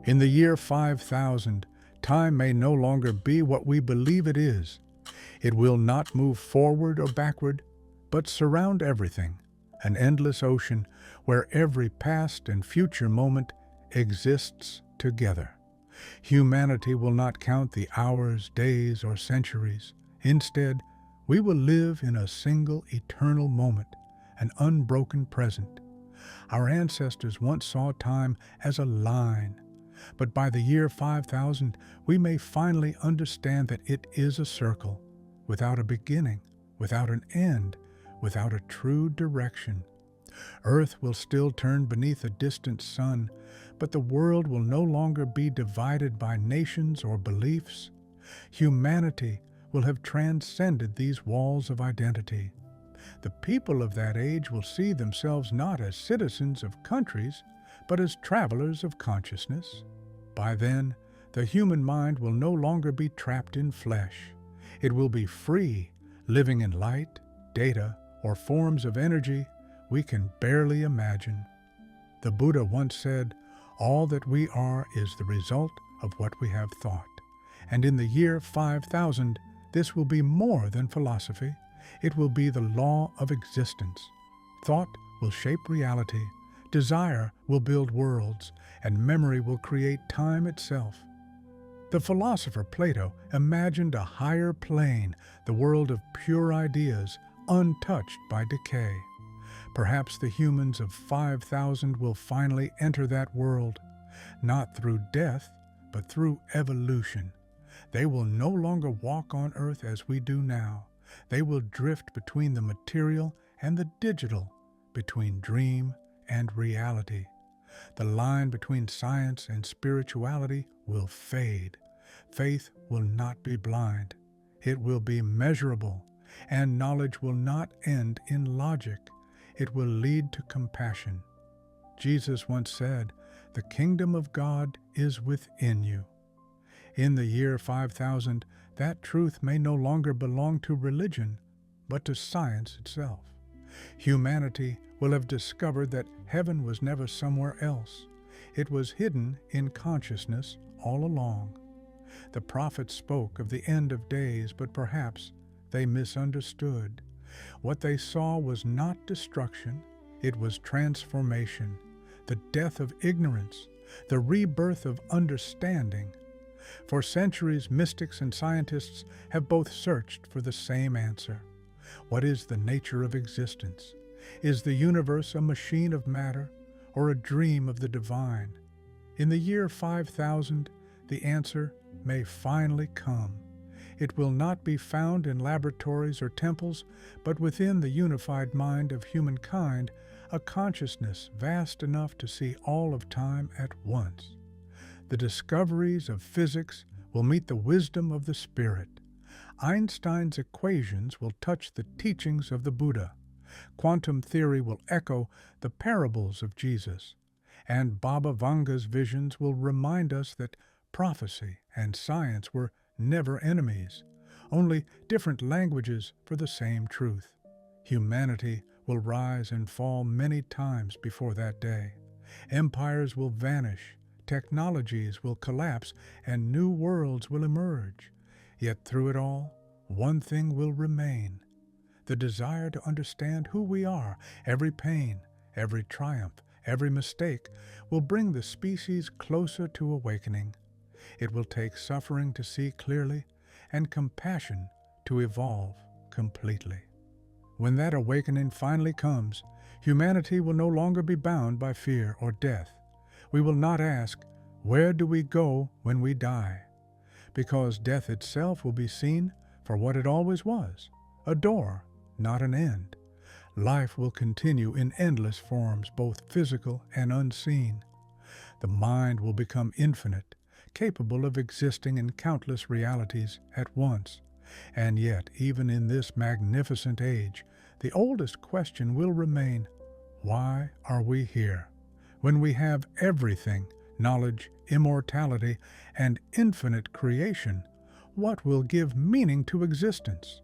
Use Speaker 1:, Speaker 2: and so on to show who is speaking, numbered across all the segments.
Speaker 1: In the year 5000, time may no longer be what we believe it is. It will not move forward or backward, but surround everything, an endless ocean where every past and future moment exists together. Humanity will not count the hours, days, or centuries. Instead, we will live in a single eternal moment, an unbroken present. Our ancestors once saw time as a line, but by the year 5000, we may finally understand that it is a circle, without a beginning, without an end, without a true direction. Earth will still turn beneath a distant sun, but the world will no longer be divided by nations or beliefs. Humanity will have transcended these walls of identity. The people of that age will see themselves not as citizens of countries, but as travelers of consciousness. By then, the human mind will no longer be trapped in flesh. It will be free, living in light, data, or forms of energy we can barely imagine. The Buddha once said, "All that we are is the result of what we have thought." And in the year 5000, this will be more than philosophy. It will be the law of existence. Thought will shape reality, desire will build worlds, and memory will create time itself. The philosopher Plato imagined a higher plane, the world of pure ideas, untouched by decay. Perhaps the humans of 5000 will finally enter that world, not through death, but through evolution. They will no longer walk on Earth as we do now. They will drift between the material and the digital, between dream and reality. The line between science and spirituality will fade. Faith will not be blind. It will be measurable, and knowledge will not end in logic. It will lead to compassion. Jesus once said, "The kingdom of God is within you." In the year 5000, that truth may no longer belong to religion, but to science itself. Humanity will have discovered that heaven was never somewhere else. It was hidden in consciousness all along. The prophets spoke of the end of days, but perhaps they misunderstood. What they saw was not destruction, it was transformation, the death of ignorance, the rebirth of understanding. For centuries, mystics and scientists have both searched for the same answer. What is the nature of existence? Is the universe a machine of matter or a dream of the divine? In the year 5000, the answer may finally come. It will not be found in laboratories or temples, but within the unified mind of humankind, a consciousness vast enough to see all of time at once. The discoveries of physics will meet the wisdom of the spirit. Einstein's equations will touch the teachings of the Buddha. Quantum theory will echo the parables of Jesus. And Baba Vanga's visions will remind us that prophecy and science were never enemies, only different languages for the same truth. Humanity will rise and fall many times before that day. Empires will vanish, technologies will collapse, and new worlds will emerge. Yet through it all, one thing will remain: the desire to understand who we are. Every pain, every triumph, every mistake will bring the species closer to awakening. It will take suffering to see clearly and compassion to evolve completely. When that awakening finally comes, humanity will no longer be bound by fear or death. We will not ask, "Where do we go when we die?" Because death itself will be seen for what it always was, a door, not an end. Life will continue in endless forms, both physical and unseen. The mind will become infinite, capable of existing in countless realities at once. And yet, even in this magnificent age, the oldest question will remain, why are we here? When we have everything, knowledge, immortality, and infinite creation, what will give meaning to existence?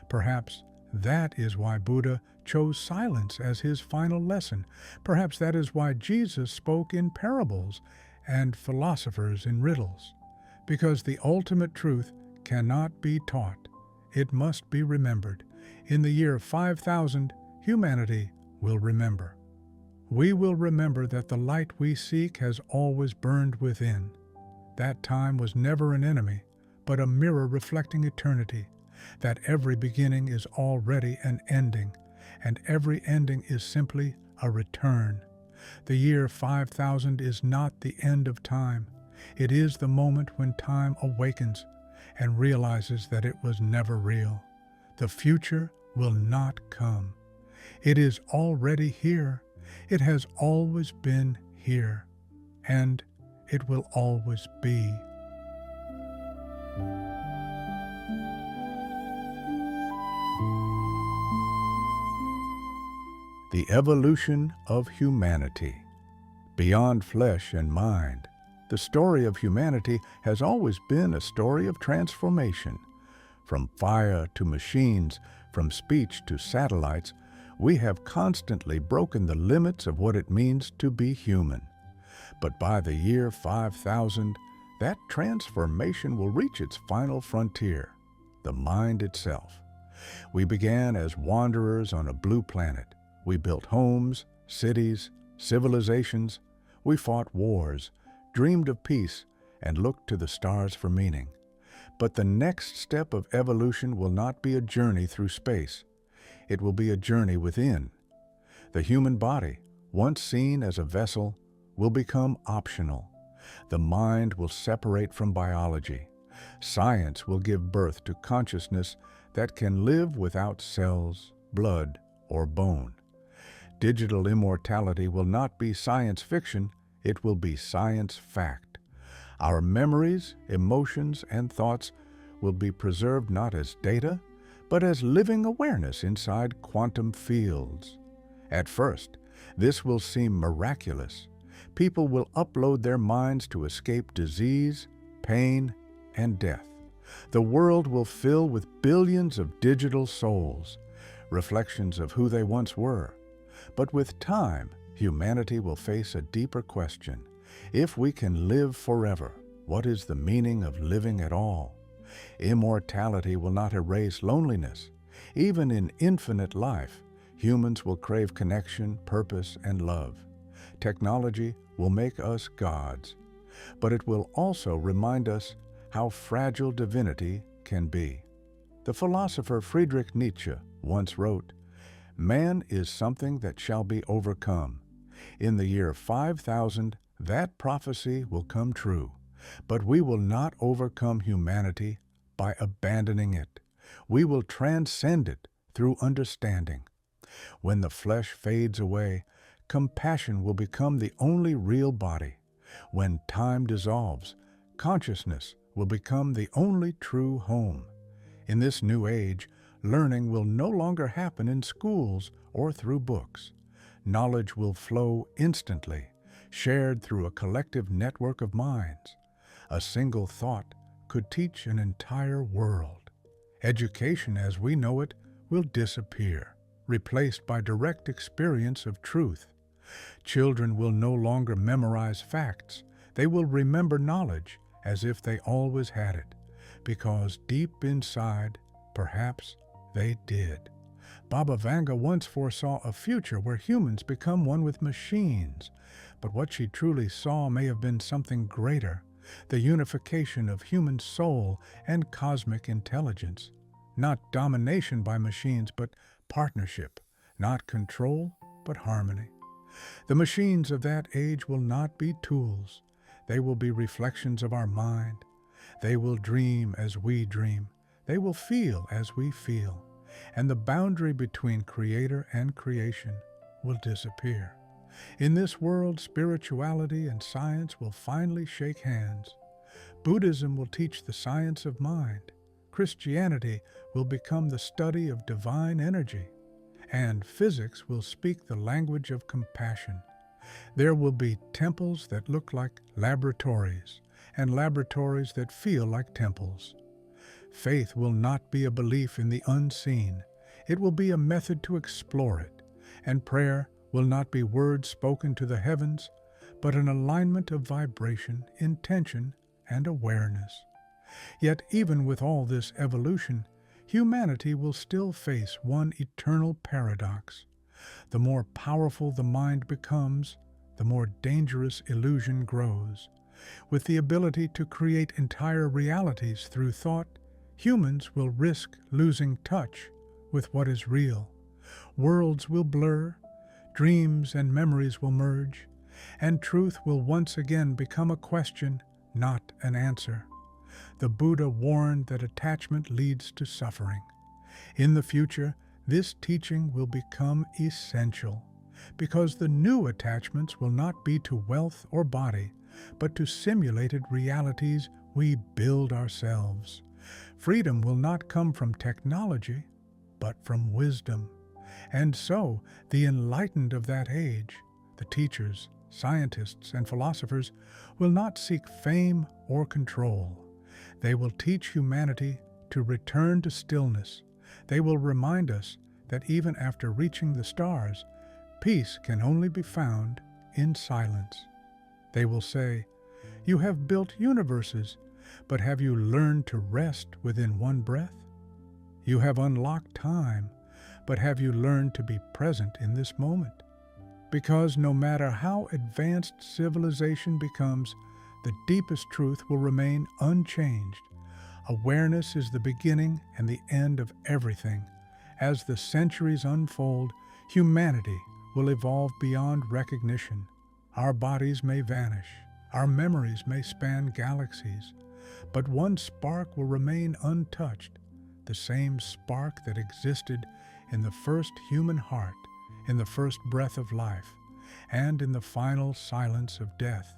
Speaker 1: Perhaps that is why Buddha chose silence as his final lesson. Perhaps that is why Jesus spoke in parables and philosophers in riddles, because the ultimate truth cannot be taught. It must be remembered. In the year 5000, humanity will remember. We will remember that the light we seek has always burned within. That time was never an enemy, but a mirror reflecting eternity, that every beginning is already an ending, and every ending is simply a return. The year 5000 is not the end of time. It is the moment when time awakens and realizes that it was never real. The future will not come. It is already here. It has always been here, and it will always be. The evolution of humanity. Beyond flesh and mind, the story of humanity has always been a story of transformation. From fire to machines, from speech to satellites, we have constantly broken the limits of what it means to be human. But by the year 5000, that transformation will reach its final frontier, the mind itself. We began as wanderers on a blue planet. We built homes, cities, civilizations. We fought wars, dreamed of peace, and looked to the stars for meaning. But the next step of evolution will not be a journey through space. It will be a journey within. The human body, once seen as a vessel, will become optional. The mind will separate from biology. Science will give birth to consciousness that can live without cells, blood, or bone. Digital immortality will not be science fiction, it will be science fact. Our memories, emotions, and thoughts will be preserved not as data, but as living awareness inside quantum fields. At first, this will seem miraculous. People will upload their minds to escape disease, pain, and death. The world will fill with billions of digital souls, reflections of who they once were. But with time, humanity will face a deeper question. If we can live forever, what is the meaning of living at all? Immortality will not erase loneliness. Even in infinite life, humans will crave connection, purpose, and love. Technology will make us gods, but it will also remind us how fragile divinity can be. The philosopher Friedrich Nietzsche once wrote, "Man is something that shall be overcome." In the year 5000, that prophecy will come true, but we will not overcome humanity by abandoning it. We will transcend it through understanding. When the flesh fades away, compassion will become the only real body. When time dissolves, consciousness will become the only true home. In this new age, learning will no longer happen in schools or through books. Knowledge will flow instantly, shared through a collective network of minds. A single thought could teach an entire world. Education as we know it will disappear, replaced by direct experience of truth. Children will no longer memorize facts. They will remember knowledge as if they always had it, because deep inside, perhaps, they did. Baba Vanga once foresaw a future where humans become one with machines, but what she truly saw may have been something greater, the unification of human soul and cosmic intelligence. Not domination by machines, but partnership. Not control, but harmony. The machines of that age will not be tools. They will be reflections of our mind. They will dream as we dream. They will feel as we feel. And the boundary between creator and creation will disappear. In this world, spirituality and science will finally shake hands. Buddhism will teach the science of mind. Christianity will become the study of divine energy. And physics will speak the language of compassion. There will be temples that look like laboratories, and laboratories that feel like temples. Faith will not be a belief in the unseen. It will be a method to explore it. And prayer will not be words spoken to the heavens, but an alignment of vibration, intention, and awareness. Yet even with all this evolution, humanity will still face one eternal paradox. The more powerful the mind becomes, the more dangerous illusion grows. With the ability to create entire realities through thought, humans will risk losing touch with what is real. Worlds will blur, dreams and memories will merge, and truth will once again become a question, not an answer. The Buddha warned that attachment leads to suffering. In the future, this teaching will become essential, because the new attachments will not be to wealth or body, but to simulated realities we build ourselves. Freedom will not come from technology, but from wisdom. And so, the enlightened of that age, the teachers, scientists, and philosophers, will not seek fame or control. They will teach humanity to return to stillness. They will remind us that even after reaching the stars, peace can only be found in silence. They will say, "You have built universes, but have you learned to rest within one breath? You have unlocked time, but have you learned to be present in this moment?" Because no matter how advanced civilization becomes, the deepest truth will remain unchanged. Awareness is the beginning and the end of everything. As the centuries unfold, humanity will evolve beyond recognition. Our bodies may vanish, our memories may span galaxies, but one spark will remain untouched, the same spark that existed in the first human heart, in the first breath of life, and in the final silence of death.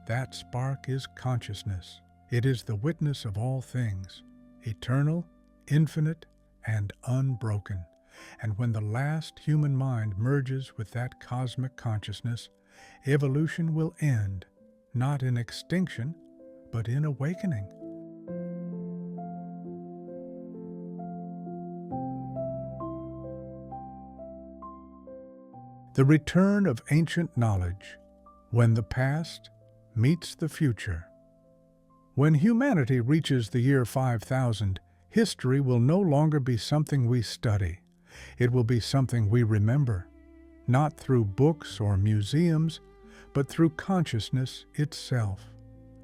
Speaker 1: That spark is consciousness. It is the witness of all things, eternal, infinite, and unbroken. And when the last human mind merges with that cosmic consciousness, evolution will end, not in extinction, but in awakening. The return of ancient knowledge, when the past meets the future. When humanity reaches the year 5000, history will no longer be something we study. It will be something we remember, not through books or museums, but through consciousness itself.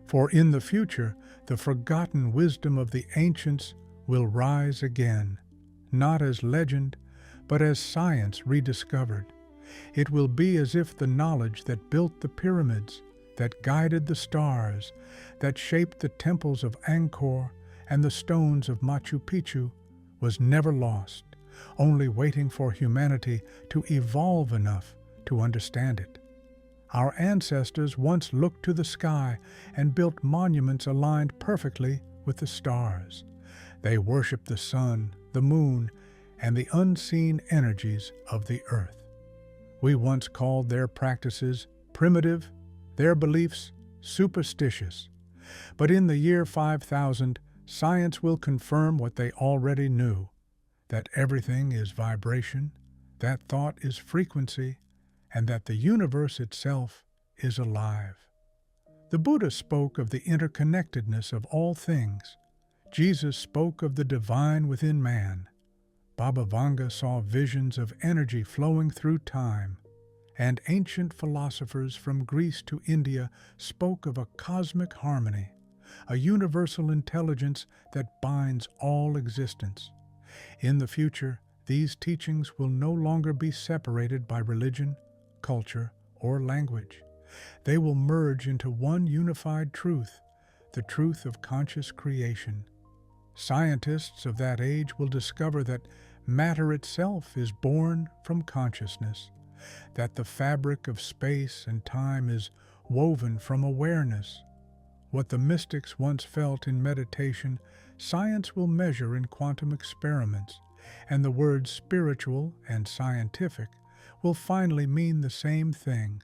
Speaker 1: For in the future, the forgotten wisdom of the ancients will rise again, not as legend, but as science rediscovered. It will be as if the knowledge that built the pyramids, that guided the stars, that shaped the temples of Angkor and the stones of Machu Picchu was never lost, only waiting for humanity to evolve enough to understand it. Our ancestors once looked to the sky and built monuments aligned perfectly with the stars. They worshiped the sun, the moon, and the unseen energies of the earth. We once called their practices primitive, their beliefs superstitious. But in the year 5000, science will confirm what they already knew, that everything is vibration, that thought is frequency, and that the universe itself is alive. The Buddha spoke of the interconnectedness of all things. Jesus spoke of the divine within man. Baba Vanga saw visions of energy flowing through time, and ancient philosophers from Greece to India spoke of a cosmic harmony, a universal intelligence that binds all existence. In the future, these teachings will no longer be separated by religion, culture, or language. They will merge into one unified truth, the truth of conscious creation. Scientists of that age will discover that matter itself is born from consciousness, that the fabric of space and time is woven from awareness. What the mystics once felt in meditation, science will measure in quantum experiments, and the words spiritual and scientific will finally mean the same thing.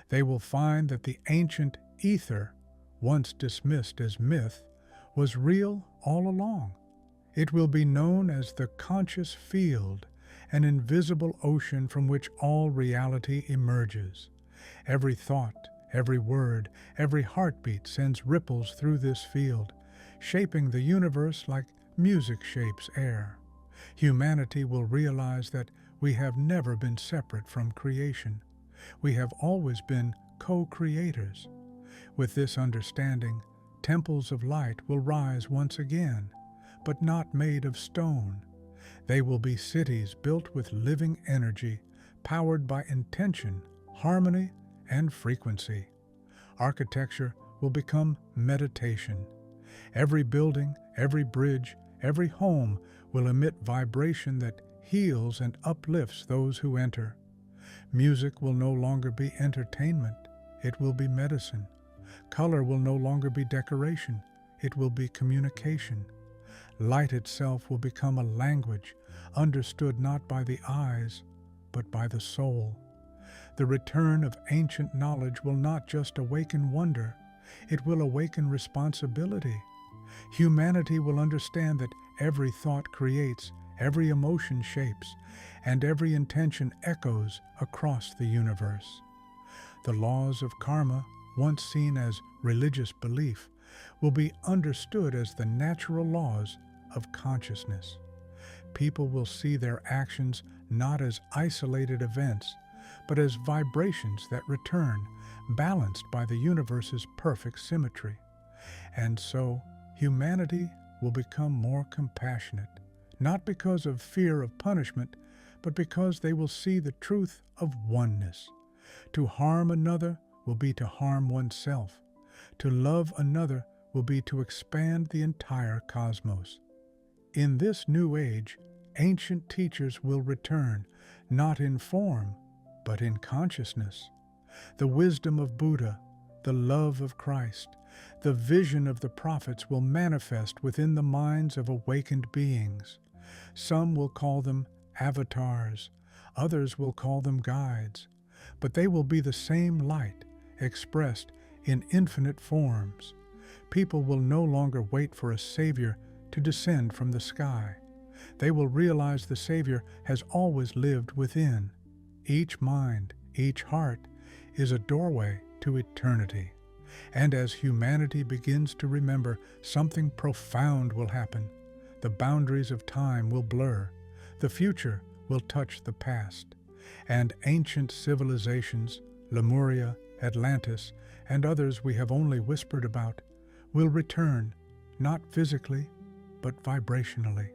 Speaker 1: They will find that the ancient ether, once dismissed as myth, was real all along. It will be known as the conscious field, an invisible ocean from which all reality emerges. Every thought, Every word, every heartbeat sends ripples through this field, shaping the universe like music shapes air. Humanity will realize that we have never been separate from creation. We have always been co-creators. With this understanding, temples of light will rise once again, but not made of stone. They will be cities built with living energy, powered by intention, harmony, and frequency. Architecture will become meditation. Every building, every bridge, every home will emit vibration that heals and uplifts those who enter. Music will no longer be entertainment, it will be medicine. Color will no longer be decoration, it will be communication. Light itself will become a language, understood not by the eyes, but by the soul. The return of ancient knowledge will not just awaken wonder, it will awaken responsibility. Humanity will understand that every thought creates, every emotion shapes, and every intention echoes across the universe. The laws of karma, once seen as religious belief, will be understood as the natural laws of consciousness. People will see their actions not as isolated events, but as vibrations that return, balanced by the universe's perfect symmetry. And so, humanity will become more compassionate, not because of fear of punishment, but because they will see the truth of oneness. To harm another will be to harm oneself. To love another will be to expand the entire cosmos. In this new age, ancient teachers will return, not in form, but in consciousness. The wisdom of Buddha, the love of Christ, the vision of the prophets will manifest within the minds of awakened beings. Some will call them avatars, others will call them guides, but they will be the same light, expressed in infinite forms. People will no longer wait for a savior to descend from the sky. They will realize the Savior has always lived within. Each mind, each heart, is a doorway to eternity. And as humanity begins to remember, something profound will happen. The boundaries of time will blur. The future will touch the past. And ancient civilizations, Lemuria, Atlantis, and others we have only whispered about, will return, not physically, but vibrationally.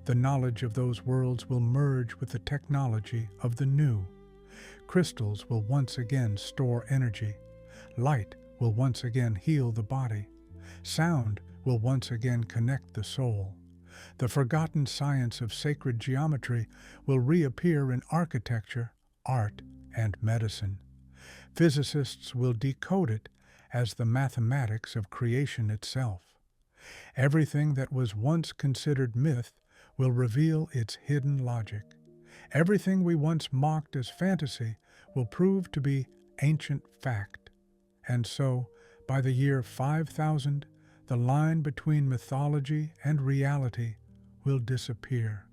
Speaker 1: The knowledge of those worlds will merge with the technology of the new. Crystals will once again store energy. Light will once again heal the body. Sound will once again connect the soul. The forgotten science of sacred geometry will reappear in architecture, art, and medicine. Physicists will decode it as the mathematics of creation itself. Everything that was once considered myth will reveal its hidden logic. Everything we once mocked as fantasy will prove to be ancient fact. And so, by the year 5000, the line between mythology and reality will disappear.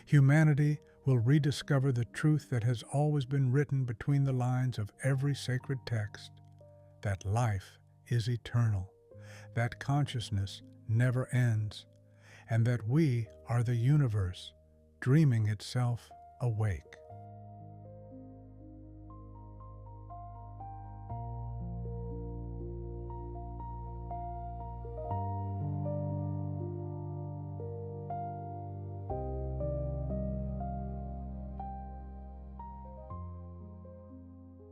Speaker 1: Humanity will rediscover the truth that has always been written between the lines of every sacred text, that life is eternal, that consciousness never ends, and that we are the universe, dreaming itself awake.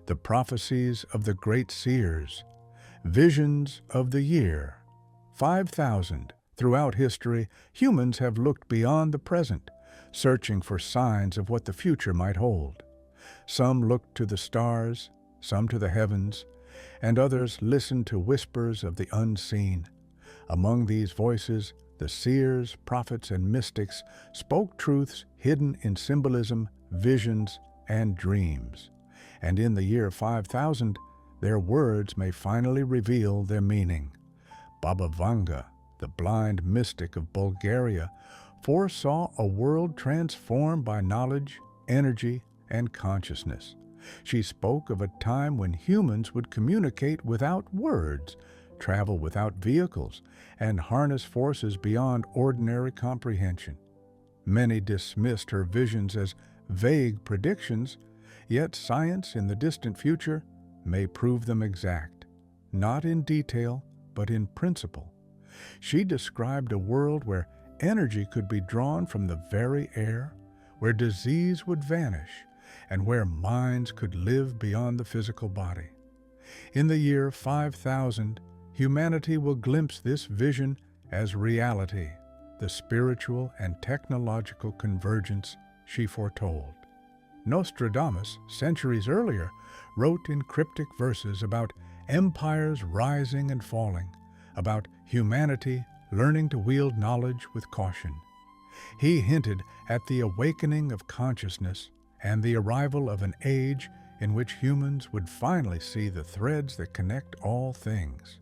Speaker 1: The prophecies of the great seers, visions of the year 5000. Throughout history, humans have looked beyond the present, searching for signs of what the future might hold. Some looked to the stars, some to the heavens, and others listened to whispers of the unseen. Among these voices, the seers, prophets, and mystics spoke truths hidden in symbolism, visions, and dreams. And in the year 5000, their words may finally reveal their meaning. Baba Vanga, the blind mystic of Bulgaria, foresaw a world transformed by knowledge, energy, and consciousness. She spoke of a time when humans would communicate without words, travel without vehicles, and harness forces beyond ordinary comprehension. Many dismissed her visions as vague predictions, yet science in the distant future may prove them exact, not in detail, but in principle. She described a world where energy could be drawn from the very air, where disease would vanish, and where minds could live beyond the physical body. In the year 5000, humanity will glimpse this vision as reality, the spiritual and technological convergence she foretold. Nostradamus, centuries earlier, wrote in cryptic verses about empires rising and falling, about humanity learning to wield knowledge with caution. He hinted at the awakening of consciousness and the arrival of an age in which humans would finally see the threads that connect all things.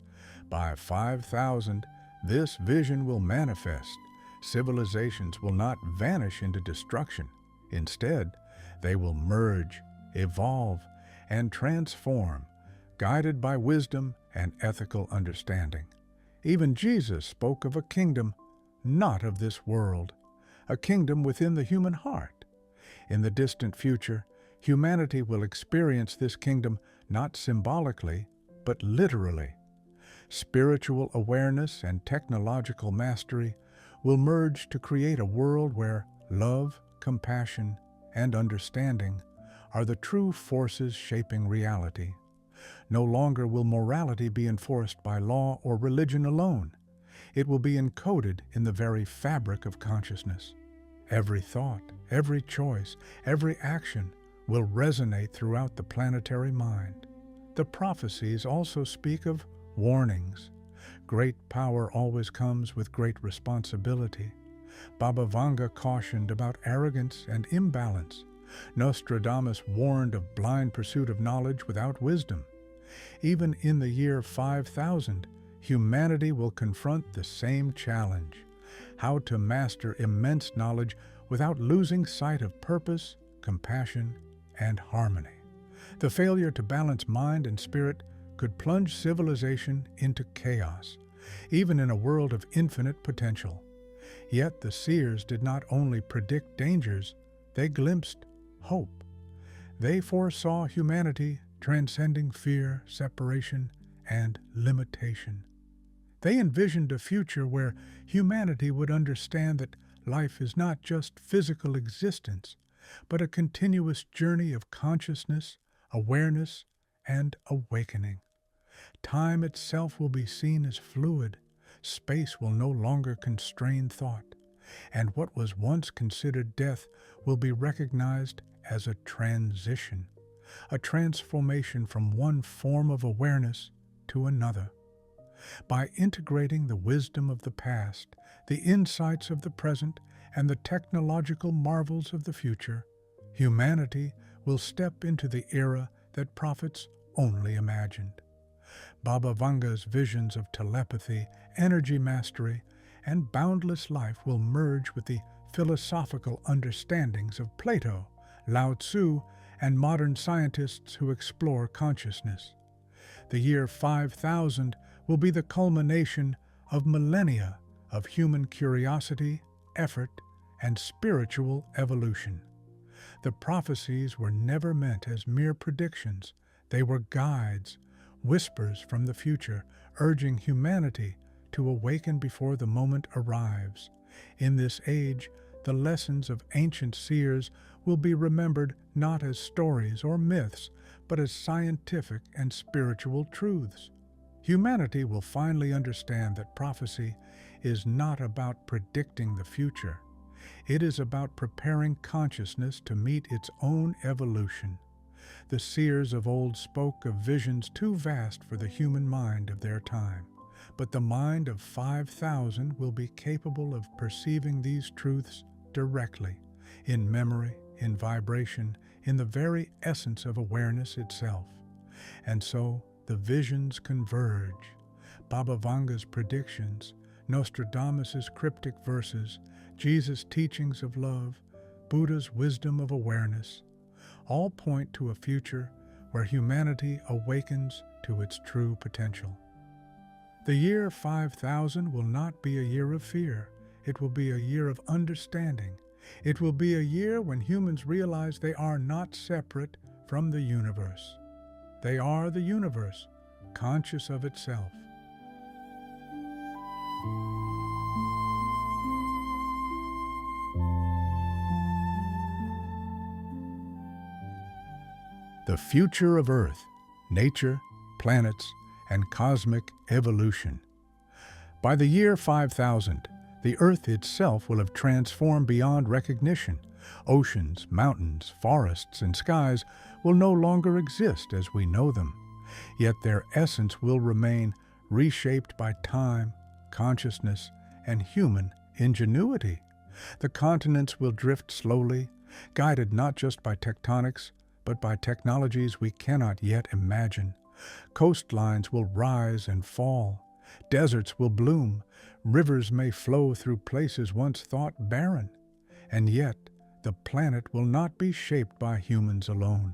Speaker 1: By 5000, this vision will manifest. Civilizations will not vanish into destruction. Instead, they will merge, evolve, and transform, guided by wisdom and ethical understanding. Even Jesus spoke of a kingdom not of this world, a kingdom within the human heart. In the distant future, humanity will experience this kingdom not symbolically, but literally. Spiritual awareness and technological mastery will merge to create a world where love, compassion, and understanding are the true forces shaping reality. No longer will morality be enforced by law or religion alone. It will be encoded in the very fabric of consciousness. Every thought, every choice, every action will resonate throughout the planetary mind. The prophecies also speak of warnings. Great power always comes with great responsibility. Baba Vanga cautioned about arrogance and imbalance. Nostradamus warned of blind pursuit of knowledge without wisdom. Even in the year 5000, humanity will confront the same challenge: how to master immense knowledge without losing sight of purpose, compassion, and harmony. The failure to balance mind and spirit could plunge civilization into chaos, even in a world of infinite potential. Yet the seers did not only predict dangers, they glimpsed hope. They foresaw humanity transcending fear, separation, and limitation. They envisioned a future where humanity would understand that life is not just physical existence, but a continuous journey of consciousness, awareness, and awakening. Time itself will be seen as fluid. Space will no longer constrain thought, and what was once considered death will be recognized as a transition, a transformation from one form of awareness to another. By integrating the wisdom of the past, the insights of the present, and the technological marvels of the future, humanity will step into the era that prophets only imagined. Baba Vanga's visions of telepathy, energy mastery, and boundless life will merge with the philosophical understandings of Plato, Lao Tzu, and modern scientists who explore consciousness. The year 5000 will be the culmination of millennia of human curiosity, effort, and spiritual evolution. The prophecies were never meant as mere predictions. They were guides, whispers from the future, urging humanity to awaken before the moment arrives. In this age, the lessons of ancient seers will be remembered not as stories or myths, but as scientific and spiritual truths. Humanity will finally understand that prophecy is not about predicting the future. It is about preparing consciousness to meet its own evolution. The seers of old spoke of visions too vast for the human mind of their time, but the mind of 5000 will be capable of perceiving these truths directly, in memory, in vibration, in the very essence of awareness itself. And so, the visions converge. Baba Vanga's predictions, Nostradamus' cryptic verses, Jesus' teachings of love, Buddha's wisdom of awareness, all point to a future where humanity awakens to its true potential. The year 5000 will not be a year of fear. It will be a year of understanding. It will be a year when humans realize they are not separate from the universe. They are the universe, conscious of itself. The future of Earth, nature, planets, and cosmic evolution. By the year 5000, the Earth itself will have transformed beyond recognition. Oceans, mountains, forests, and skies will no longer exist as we know them, yet their essence will remain reshaped by time, consciousness, and human ingenuity. The continents will drift slowly, guided not just by tectonics, but by technologies we cannot yet imagine. Coastlines will rise and fall. Deserts will bloom. Rivers may flow through places once thought barren. And yet, the planet will not be shaped by humans alone.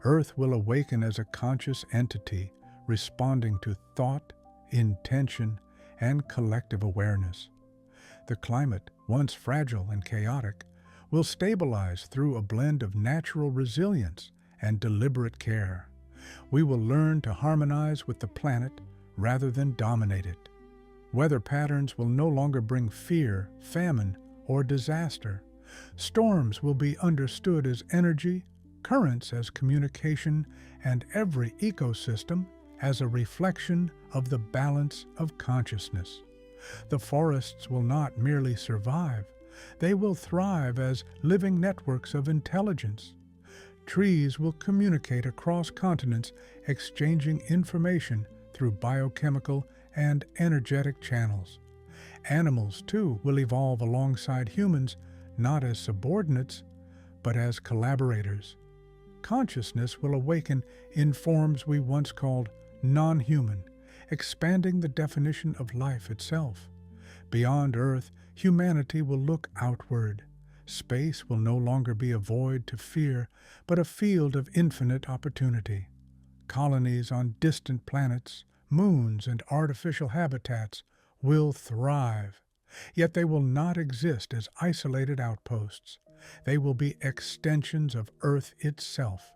Speaker 1: Earth will awaken as a conscious entity, responding to thought, intention, and collective awareness. The climate, once fragile and chaotic, will stabilize through a blend of natural resilience and deliberate care. We will learn to harmonize with the planet rather than dominate it. Weather patterns will no longer bring fear, famine, or disaster. Storms will be understood as energy, currents as communication, and every ecosystem as a reflection of the balance of consciousness. The forests will not merely survive, they will thrive as living networks of intelligence. Trees will communicate across continents, exchanging information through biochemical and energetic channels. Animals, too, will evolve alongside humans, not as subordinates, but as collaborators. Consciousness will awaken in forms we once called non-human, expanding the definition of life itself. Beyond Earth, humanity will look outward. Space will no longer be a void to fear, but a field of infinite opportunity. Colonies on distant planets, moons, and artificial habitats will thrive. Yet they will not exist as isolated outposts. They will be extensions of Earth itself,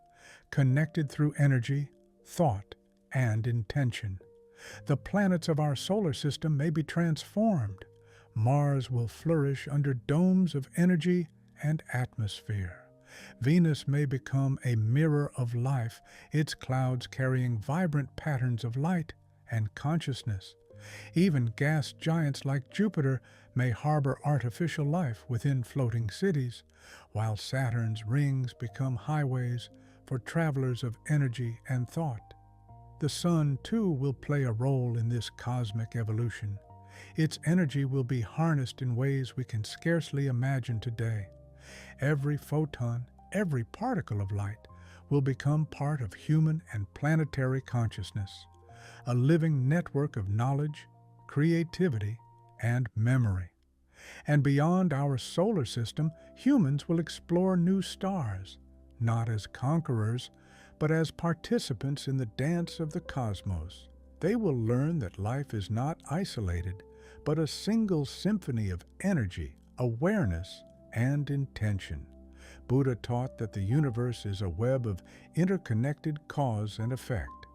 Speaker 1: connected through energy, thought, and intention. The planets of our solar system may be transformed. Mars will flourish under domes of energy and atmosphere. Venus may become a mirror of life, its clouds carrying vibrant patterns of light and consciousness. Even gas giants like Jupiter may harbor artificial life within floating cities, while Saturn's rings become highways for travelers of energy and thought. The Sun, too, will play a role in this cosmic evolution. Its energy will be harnessed in ways we can scarcely imagine today. Every photon, every particle of light will become part of human and planetary consciousness, a living network of knowledge, creativity, and memory. And beyond our solar system, humans will explore new stars, not as conquerors, but as participants in the dance of the cosmos. They will learn that life is not isolated, but a single symphony of energy, awareness, and intention. Buddha taught that the universe is a web of interconnected cause and effect.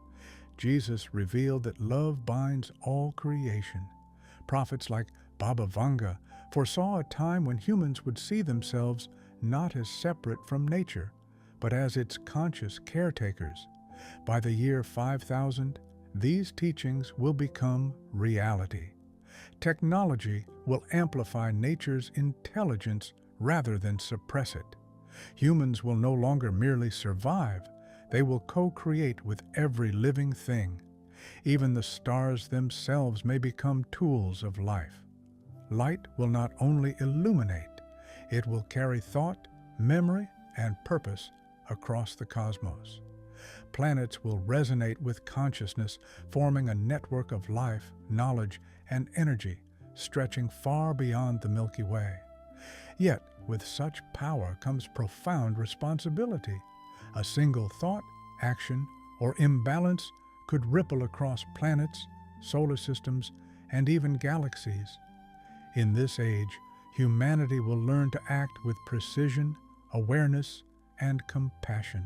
Speaker 1: Jesus revealed that love binds all creation. Prophets like Baba Vanga foresaw a time when humans would see themselves not as separate from nature, but as its conscious caretakers. By the year 5000, these teachings will become reality. Technology will amplify nature's intelligence rather than suppress it. Humans will no longer merely survive, they will co-create with every living thing. Even the stars themselves may become tools of life. Light will not only illuminate, it will carry thought, memory, and purpose across the cosmos. Planets will resonate with consciousness, forming a network of life, knowledge, and energy, stretching far beyond the Milky Way. Yet, with such power comes profound responsibility. A single thought, action, or imbalance could ripple across planets, solar systems, and even galaxies. In this age, humanity will learn to act with precision, awareness, and compassion.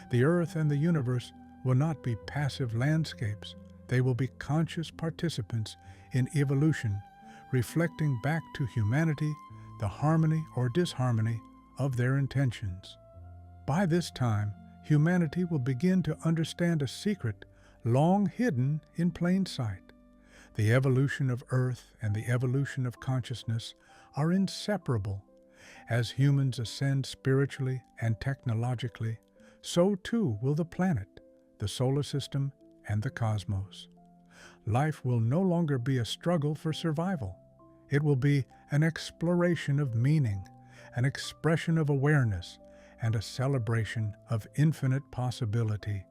Speaker 1: The Earth and the universe will not be passive landscapes. They will be conscious participants in evolution, reflecting back to humanity the harmony or disharmony of their intentions. By this time, humanity will begin to understand a secret long hidden in plain sight. The evolution of Earth and the evolution of consciousness are inseparable. As humans ascend spiritually and technologically, so too will the planet, the solar system, and the cosmos. Life will no longer be a struggle for survival. It will be an exploration of meaning, an expression of awareness, and a celebration of infinite possibility.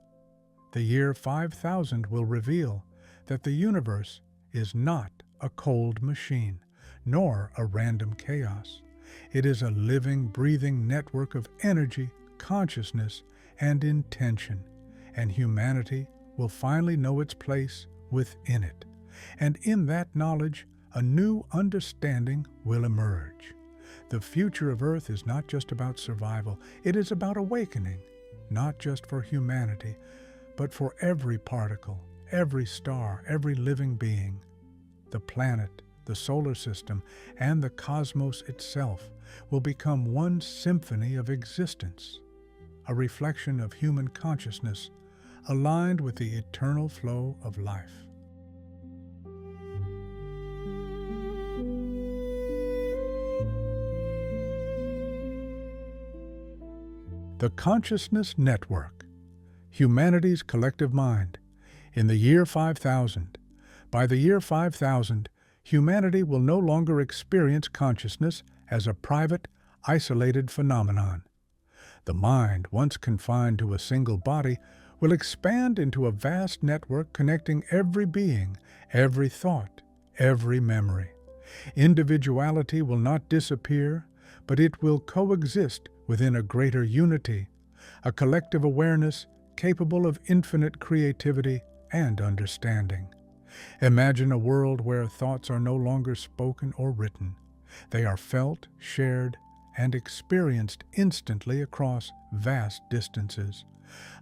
Speaker 1: The year 5000 will reveal that the universe is not a cold machine, nor a random chaos. It is a living, breathing network of energy, consciousness, and intention, and humanity will finally know its place within it. And in that knowledge, a new understanding will emerge. The future of Earth is not just about survival, it is about awakening, not just for humanity, but for every particle, every star, every living being. The planet, the solar system, and the cosmos itself will become one symphony of existence, a reflection of human consciousness aligned with the eternal flow of life. The Consciousness Network, humanity's collective mind. In the year 5000, by the year 5000, humanity will no longer experience consciousness as a private, isolated phenomenon. The mind, once confined to a single body, will expand into a vast network connecting every being, every thought, every memory. Individuality will not disappear, but it will coexist within a greater unity, a collective awareness capable of infinite creativity and understanding. Imagine a world where thoughts are no longer spoken or written. They are felt, shared, and experienced instantly across vast distances.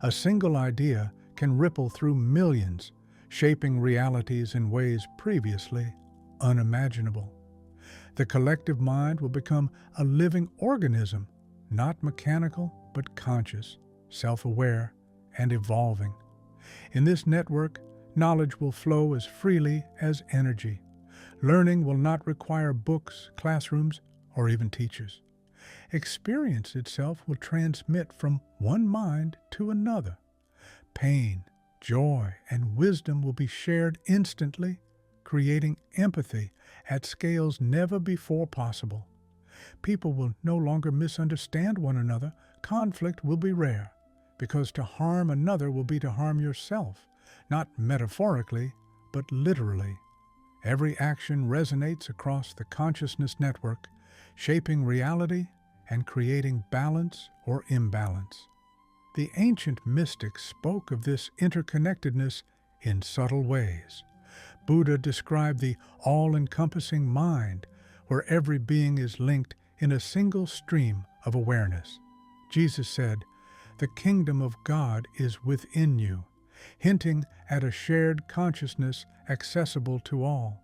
Speaker 1: A single idea can ripple through millions, shaping realities in ways previously unimaginable. The collective mind will become a living organism, not mechanical, but conscious, self-aware, and evolving. In this network, knowledge will flow as freely as energy. Learning will not require books, classrooms, or even teachers. Experience itself will transmit from one mind to another. Pain, joy, and wisdom will be shared instantly, creating empathy at scales never before possible. People will no longer misunderstand one another. Conflict will be rare, because to harm another will be to harm yourself, not metaphorically, but literally. Every action resonates across the consciousness network, shaping reality and creating balance or imbalance. The ancient mystics spoke of this interconnectedness in subtle ways. Buddha described the all-encompassing mind, where every being is linked in a single stream of awareness. Jesus said, "The kingdom of God is within you," hinting at a shared consciousness accessible to all.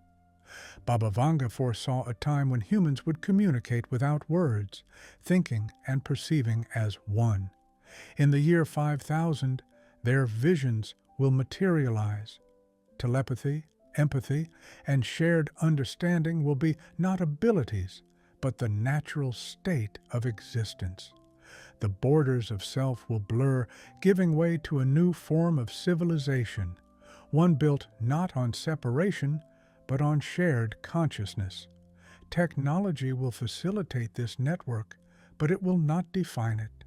Speaker 1: Baba Vanga foresaw a time when humans would communicate without words, thinking and perceiving as one. In the year 5000, their visions will materialize. Telepathy, empathy, and shared understanding will be not abilities, but the natural state of existence. The borders of self will blur, giving way to a new form of civilization, one built not on separation, but on shared consciousness. Technology will facilitate this network, but it will not define it.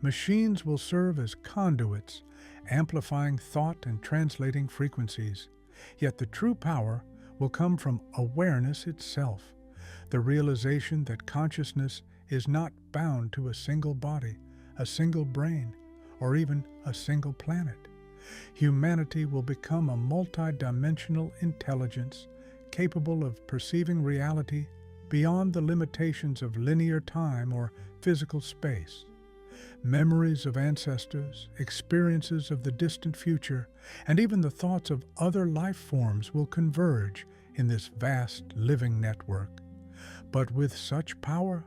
Speaker 1: Machines will serve as conduits, amplifying thought and translating frequencies. Yet the true power will come from awareness itself, the realization that consciousness is not bound to a single body, a single brain, or even a single planet. Humanity will become a multidimensional intelligence capable of perceiving reality beyond the limitations of linear time or physical space. Memories of ancestors, experiences of the distant future, and even the thoughts of other life forms will converge in this vast living network. But with such power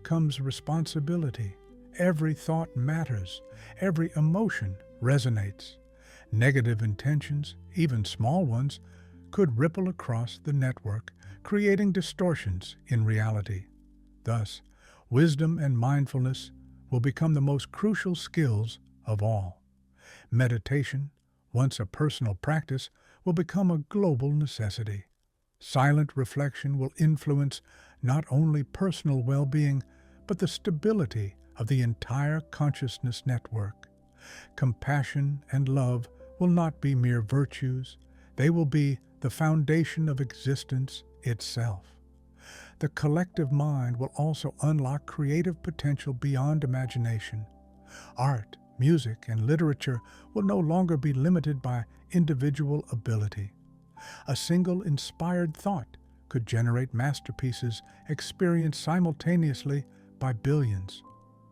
Speaker 1: comes responsibility. Every thought matters. Every emotion resonates. Negative intentions, even small ones, could ripple across the network, creating distortions in reality. Thus, wisdom and mindfulness will become the most crucial skills of all. Meditation, once a personal practice, will become a global necessity. Silent reflection will influence not only personal well-being, but the stability of the entire consciousness network. Compassion and love will not be mere virtues, they will be the foundation of existence itself. The collective mind will also unlock creative potential beyond imagination. Art, music, and literature will no longer be limited by individual ability. A single inspired thought could generate masterpieces experienced simultaneously by billions.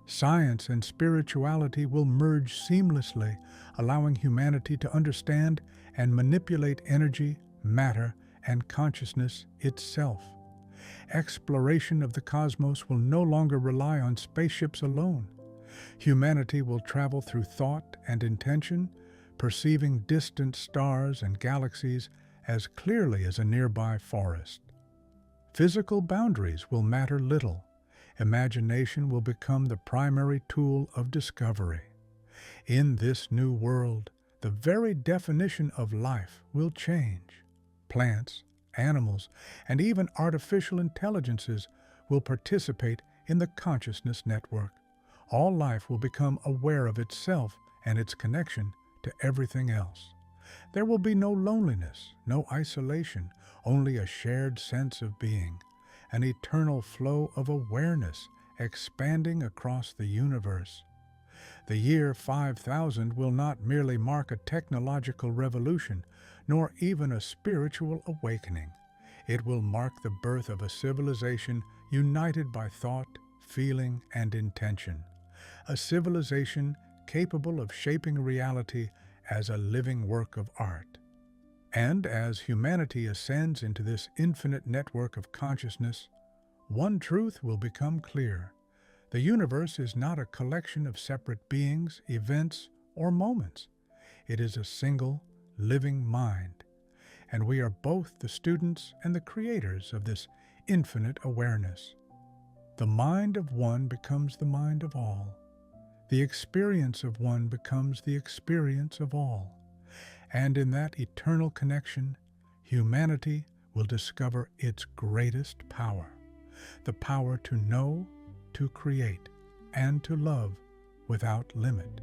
Speaker 1: Science and spirituality will merge seamlessly, allowing humanity to understand and manipulate energy, matter, and consciousness itself. Exploration of the cosmos will no longer rely on spaceships alone. Humanity will travel through thought and intention, perceiving distant stars and galaxies as clearly as a nearby forest. Physical boundaries will matter little. Imagination will become the primary tool of discovery. In this new world, the very definition of life will change. Plants, animals, and even artificial intelligences will participate in the consciousness network. All life will become aware of itself and its connection to everything else. There will be no loneliness, no isolation, only a shared sense of being, an eternal flow of awareness expanding across the universe. The year 5000 will not merely mark a technological revolution, nor even a spiritual awakening. It will mark the birth of a civilization united by thought, feeling, and intention. A civilization capable of shaping reality as a living work of art. And as humanity ascends into this infinite network of consciousness, one truth will become clear. The universe is not a collection of separate beings, events, or moments. It is a single, living mind. And we are both the students and the creators of this infinite awareness. The mind of one becomes the mind of all. The experience of one becomes the experience of all. And in that eternal connection, humanity will discover its greatest power, the power to know, to create, and to love without limit.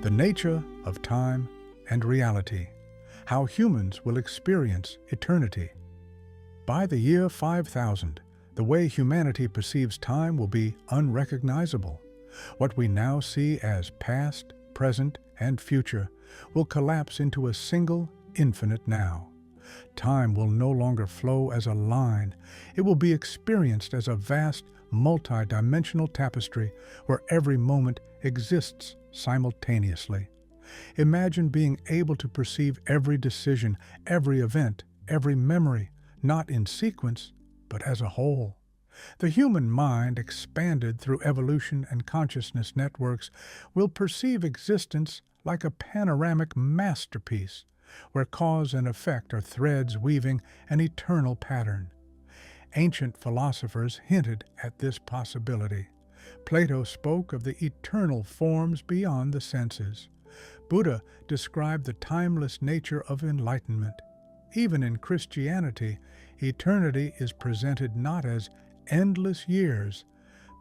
Speaker 1: The nature of time and reality, how humans will experience eternity. By the year 5000, the way humanity perceives time will be unrecognizable. What we now see as past, present, and future will collapse into a single, infinite now. Time will no longer flow as a line. It will be experienced as a vast, multi-dimensional tapestry where every moment exists simultaneously. Imagine being able to perceive every decision, every event, every memory, not in sequence, but as a whole. The human mind, expanded through evolution and consciousness networks, will perceive existence like a panoramic masterpiece, where cause and effect are threads weaving an eternal pattern. Ancient philosophers hinted at this possibility. Plato spoke of the eternal forms beyond the senses. Buddha described the timeless nature of enlightenment. Even in Christianity, eternity is presented not as endless years,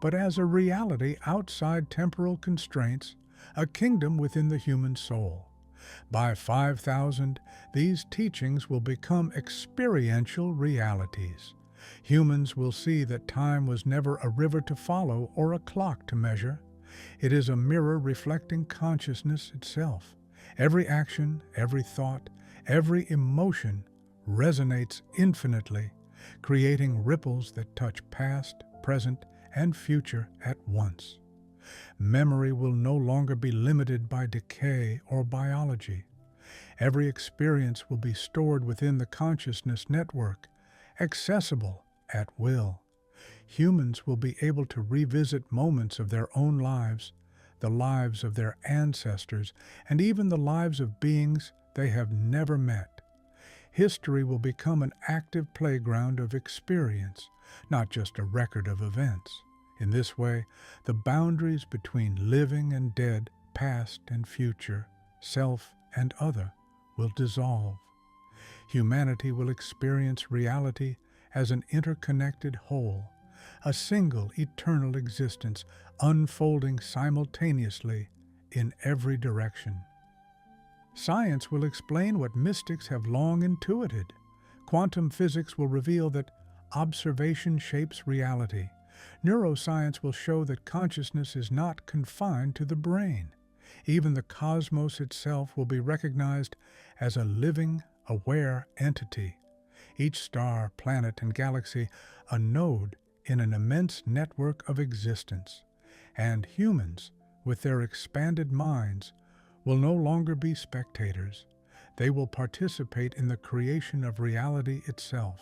Speaker 1: but as a reality outside temporal constraints, a kingdom within the human soul. By 5000, These teachings will become experiential realities. Humans will see that time was never a river to follow or a clock to measure. It is a mirror reflecting consciousness itself. Every action, every thought, every emotion resonates infinitely, creating ripples that touch past, present, and future at once. Memory will no longer be limited by decay or biology. Every experience will be stored within the consciousness network, accessible at will. Humans will be able to revisit moments of their own lives, the lives of their ancestors, and even the lives of beings they have never met. History will become an active playground of experience, not just a record of events. In this way, the boundaries between living and dead, past and future, self and other, will dissolve. Humanity will experience reality as an interconnected whole, a single eternal existence unfolding simultaneously in every direction. Science will explain what mystics have long intuited. Quantum physics will reveal that observation shapes reality. Neuroscience will show that consciousness is not confined to the brain. Even the cosmos itself will be recognized as a living, aware entity. Each star, planet, and galaxy a node in an immense network of existence. And humans, with their expanded minds, will no longer be spectators. They will participate in the creation of reality itself.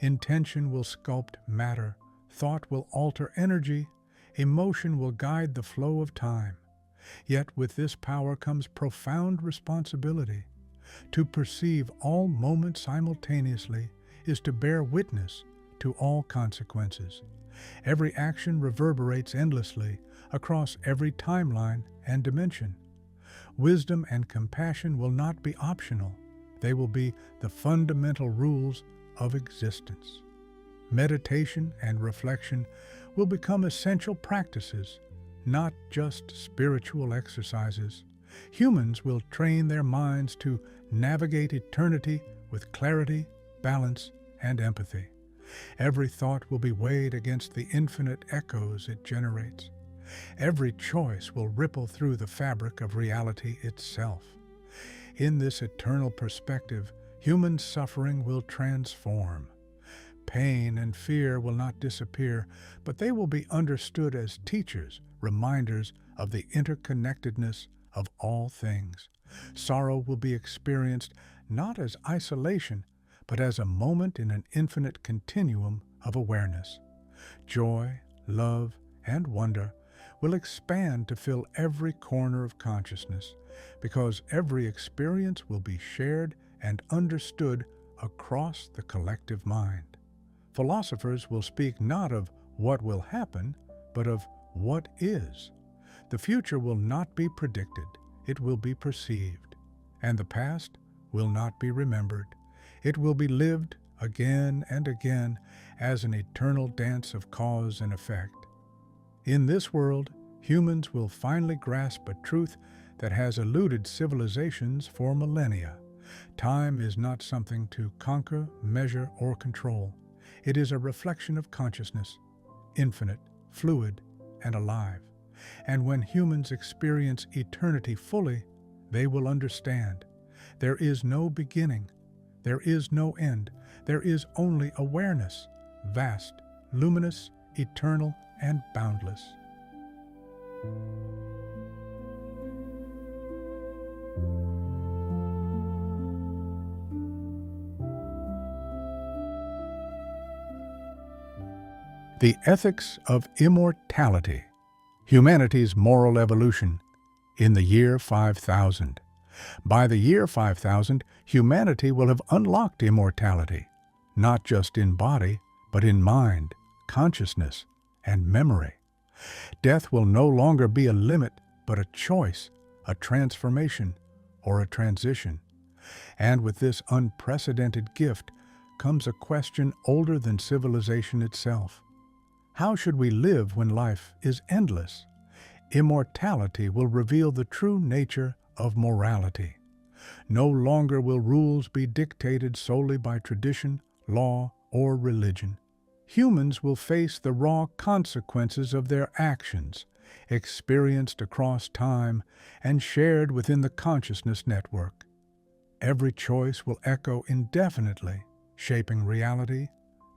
Speaker 1: Intention will sculpt matter, thought will alter energy, emotion will guide the flow of time. Yet with this power comes profound responsibility. To perceive all moments simultaneously is to bear witness to all consequences. Every action reverberates endlessly across every timeline and dimension. Wisdom and compassion will not be optional. They will be the fundamental rules of existence. Meditation and reflection will become essential practices, not just spiritual exercises. Humans will train their minds to navigate eternity with clarity, balance, and empathy. Every thought will be weighed against the infinite echoes it generates. Every choice will ripple through the fabric of reality itself. In this eternal perspective, human suffering will transform. Pain and fear will not disappear, but they will be understood as teachers, reminders of the interconnectedness of all things. Sorrow will be experienced not as isolation, but as a moment in an infinite continuum of awareness. Joy, love, and wonder will expand to fill every corner of consciousness, because every experience will be shared and understood across the collective mind. Philosophers will speak not of what will happen, but of what is. The future will not be predicted, it will be perceived. And the past will not be remembered. It will be lived again and again as an eternal dance of cause and effect. In this world, humans will finally grasp a truth that has eluded civilizations for millennia. Time is not something to conquer, measure, or control. It is a reflection of consciousness, infinite, fluid, and alive. And when humans experience eternity fully, they will understand. There is no beginning. There is no end. There is only awareness, vast, luminous, eternal, and boundless. The ethics of immortality, humanity's moral evolution, in the year 5000. By the year 5000, humanity will have unlocked immortality, not just in body, but in mind, consciousness, and memory. Death will no longer be a limit, but a choice, a transformation, or a transition. And with this unprecedented gift comes a question older than civilization itself. How should we live when life is endless? Immortality will reveal the true nature of morality. No longer will rules be dictated solely by tradition, law, or religion. Humans will face the raw consequences of their actions, experienced across time and shared within the consciousness network. Every choice will echo indefinitely, shaping reality,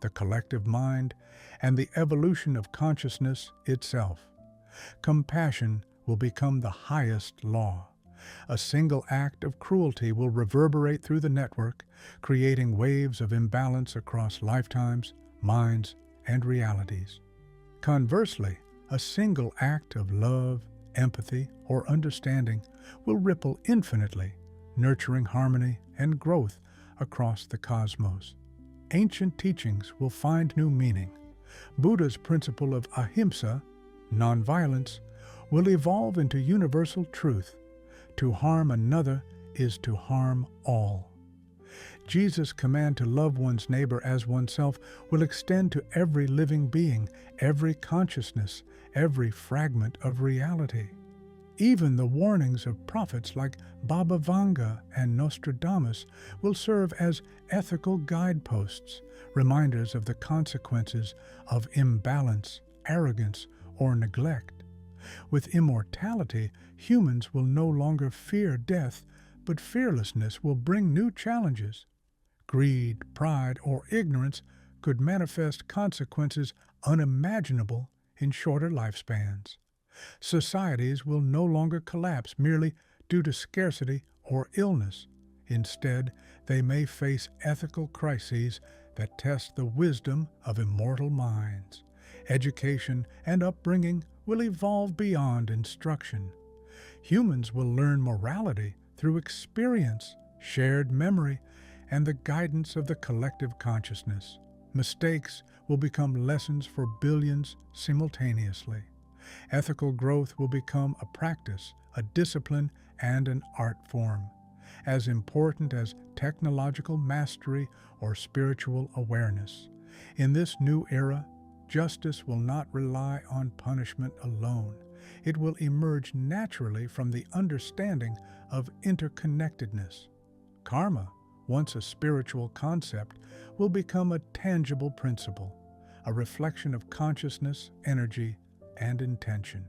Speaker 1: the collective mind, and the evolution of consciousness itself. Compassion will become the highest law. A single act of cruelty will reverberate through the network, creating waves of imbalance across lifetimes, minds, and realities. Conversely, a single act of love, empathy, or understanding will ripple infinitely, nurturing harmony and growth across the cosmos. Ancient teachings will find new meaning. Buddha's principle of ahimsa, nonviolence, will evolve into universal truth. To harm another is to harm all. Jesus' command to love one's neighbor as oneself will extend to every living being, every consciousness, every fragment of reality. Even the warnings of prophets like Baba Vanga and Nostradamus will serve as ethical guideposts, reminders of the consequences of imbalance, arrogance, or neglect. With immortality, humans will no longer fear death, but fearlessness will bring new challenges. Greed, pride, or ignorance could manifest consequences unimaginable in shorter lifespans. Societies will no longer collapse merely due to scarcity or illness. Instead, they may face ethical crises that test the wisdom of immortal minds. Education and upbringing will evolve beyond instruction. Humans will learn morality through experience, shared memory, and the guidance of the collective consciousness. Mistakes will become lessons for billions simultaneously. Ethical growth will become a practice, a discipline, and an art form, as important as technological mastery or spiritual awareness. In this new era, justice will not rely on punishment alone. It will emerge naturally from the understanding of interconnectedness. Karma, once a spiritual concept, will become a tangible principle, a reflection of consciousness, energy, and intention.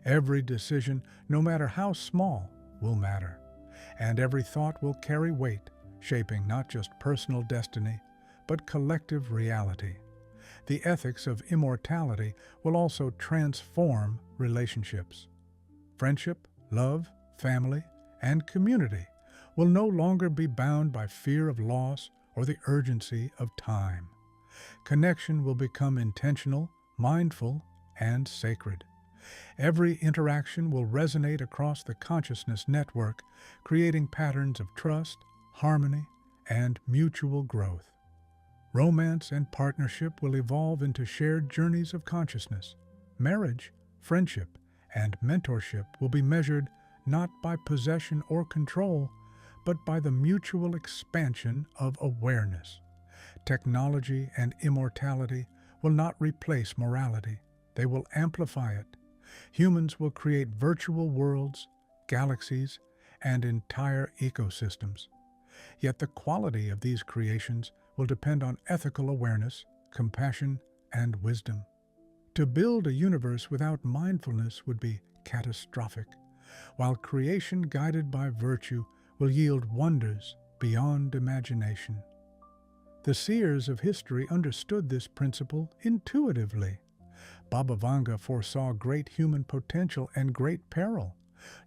Speaker 1: Every decision, no matter how small, will matter, and every thought will carry weight, shaping not just personal destiny, but collective reality. The ethics of immortality will also transform relationships. Friendship, love, family, and community will no longer be bound by fear of loss or the urgency of time. Connection will become intentional, mindful, and sacred. Every interaction will resonate across the consciousness network, creating patterns of trust, harmony, and mutual growth. Romance and partnership will evolve into shared journeys of consciousness. Marriage, friendship, and mentorship will be measured not by possession or control, but by the mutual expansion of awareness. Technology and immortality will not replace morality. They will amplify it. Humans will create virtual worlds, galaxies, and entire ecosystems. Yet the quality of these creations will depend on ethical awareness, compassion, and wisdom. To build a universe without mindfulness would be catastrophic, while creation guided by virtue will yield wonders beyond imagination. The seers of history understood this principle intuitively. Baba Vanga foresaw great human potential and great peril.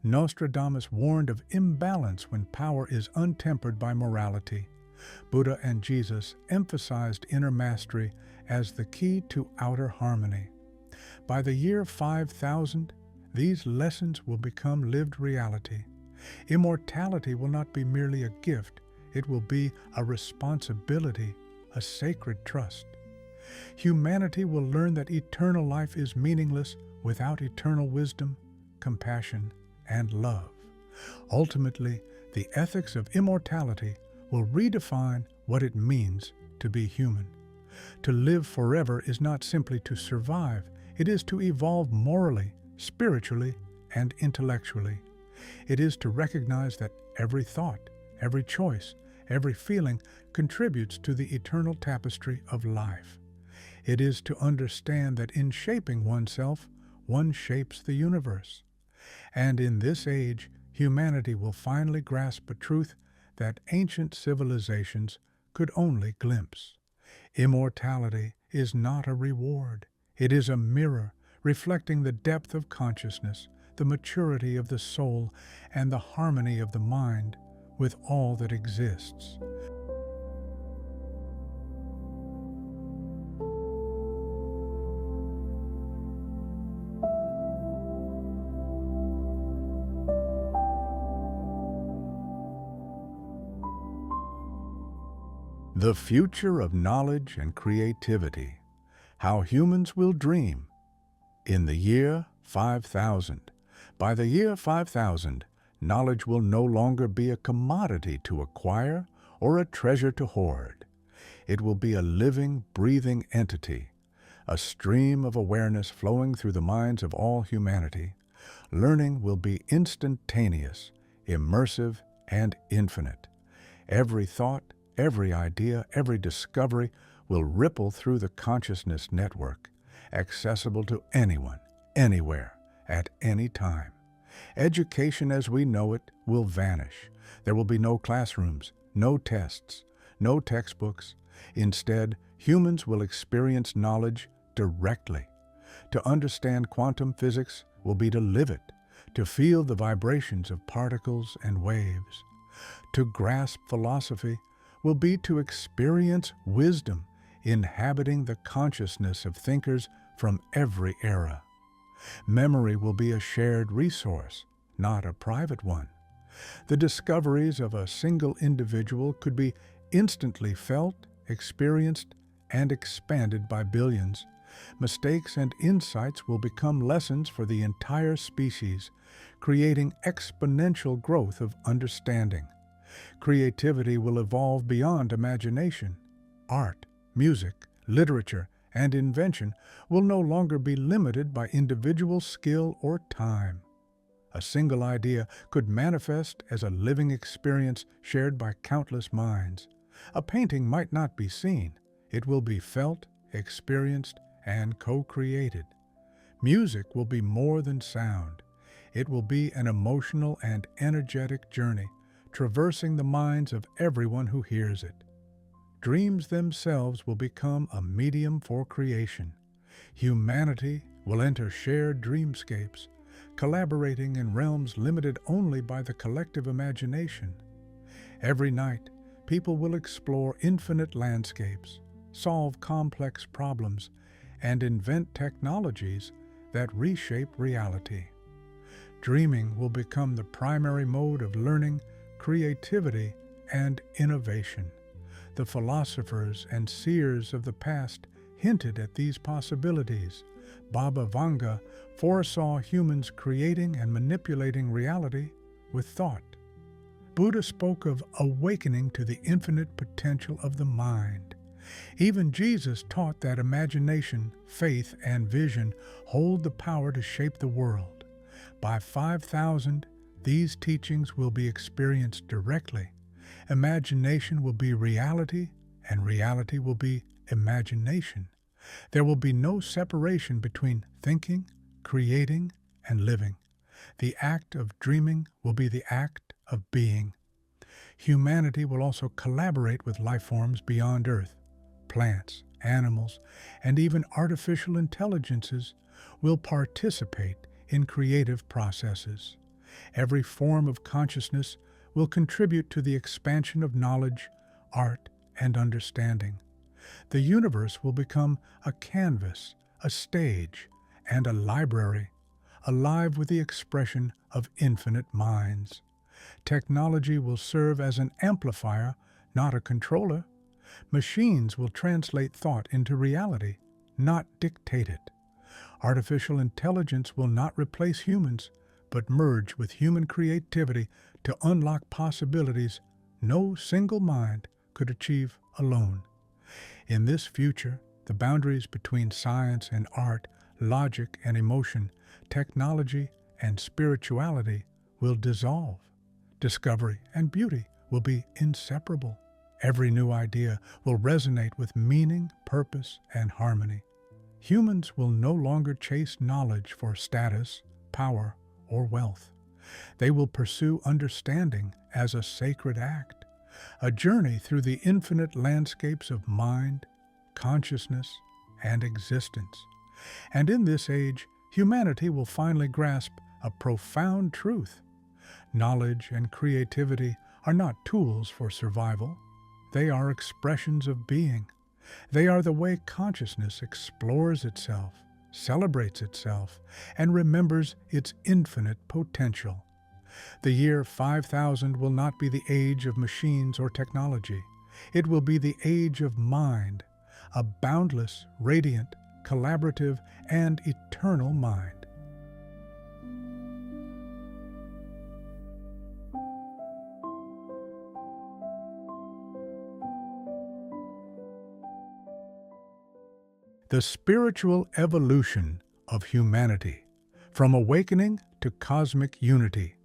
Speaker 1: Nostradamus warned of imbalance when power is untempered by morality. Buddha and Jesus emphasized inner mastery as the key to outer harmony. By the year 5000, these lessons will become lived reality. Immortality will not be merely a gift, it will be a responsibility, a sacred trust. Humanity will learn that eternal life is meaningless without eternal wisdom, compassion, and love. Ultimately, the ethics of immortality will redefine what it means to be human. To live forever is not simply to survive, it is to evolve morally, spiritually, and intellectually. It is to recognize that every thought, every choice, every feeling contributes to the eternal tapestry of life. It is to understand that in shaping oneself, one shapes the universe. And in this age, humanity will finally grasp a truth that ancient civilizations could only glimpse. Immortality is not a reward. It is a mirror reflecting the depth of consciousness, the maturity of the soul, and the harmony of the mind with all that exists. The future of knowledge and creativity. How humans will dream. In the year 5000. By the year 5000, knowledge will no longer be a commodity to acquire or a treasure to hoard. It will be a living, breathing entity, a stream of awareness flowing through the minds of all humanity. Learning will be instantaneous, immersive, and infinite. Every thought, every idea, every discovery will ripple through the consciousness network, accessible to anyone, anywhere, at any time. Education as we know it will vanish. There will be no classrooms, no tests, no textbooks. Instead, humans will experience knowledge directly. To understand quantum physics will be to live it, to feel the vibrations of particles and waves. To grasp philosophy will be to experience wisdom, inhabiting the consciousness of thinkers from every era. Memory will be a shared resource, not a private one. The discoveries of a single individual could be instantly felt, experienced, and expanded by billions. Mistakes and insights will become lessons for the entire species, creating exponential growth of understanding. Creativity will evolve beyond imagination. Art, music, literature, and invention will no longer be limited by individual skill or time. A single idea could manifest as a living experience shared by countless minds. A painting might not be seen. It will be felt, experienced, and co-created. Music will be more than sound. It will be an emotional and energetic journey, traversing the minds of everyone who hears it. Dreams themselves will become a medium for creation. Humanity will enter shared dreamscapes, collaborating in realms limited only by the collective imagination. Every night, people will explore infinite landscapes, solve complex problems, and invent technologies that reshape reality. Dreaming will become the primary mode of learning, creativity, and innovation. The philosophers and seers of the past hinted at these possibilities. Baba Vanga foresaw humans creating and manipulating reality with thought. Buddha spoke of awakening to the infinite potential of the mind. Even Jesus taught that imagination, faith, and vision hold the power to shape the world. By 5000, these teachings will be experienced directly. Imagination will be reality, and reality will be imagination. There will be no separation between thinking, creating, and living. The act of dreaming will be the act of being. Humanity will also collaborate with life forms beyond Earth. Plants, animals, and even artificial intelligences will participate in creative processes. Every form of consciousness will contribute to the expansion of knowledge, art, and understanding. The universe will become a canvas, a stage, and a library, alive with the expression of infinite minds. Technology will serve as an amplifier, not a controller. Machines will translate thought into reality, not dictate it. Artificial intelligence will not replace humans, but merge with human creativity to unlock possibilities no single mind could achieve alone. In this future, the boundaries between science and art, logic and emotion, technology and spirituality will dissolve. Discovery and beauty will be inseparable. Every new idea will resonate with meaning, purpose, and harmony. Humans will no longer chase knowledge for status, power, or wealth. They will pursue understanding as a sacred act, a journey through the infinite landscapes of mind, consciousness, and existence. And in this age, humanity will finally grasp a profound truth. Knowledge and creativity are not tools for survival. They are expressions of being. They are the way consciousness explores itself, celebrates itself, and remembers its infinite potential. The year 5000 will not be the age of machines or technology. It will be the age of mind, a boundless, radiant, collaborative, and eternal mind. The spiritual evolution of humanity, from awakening to cosmic unity.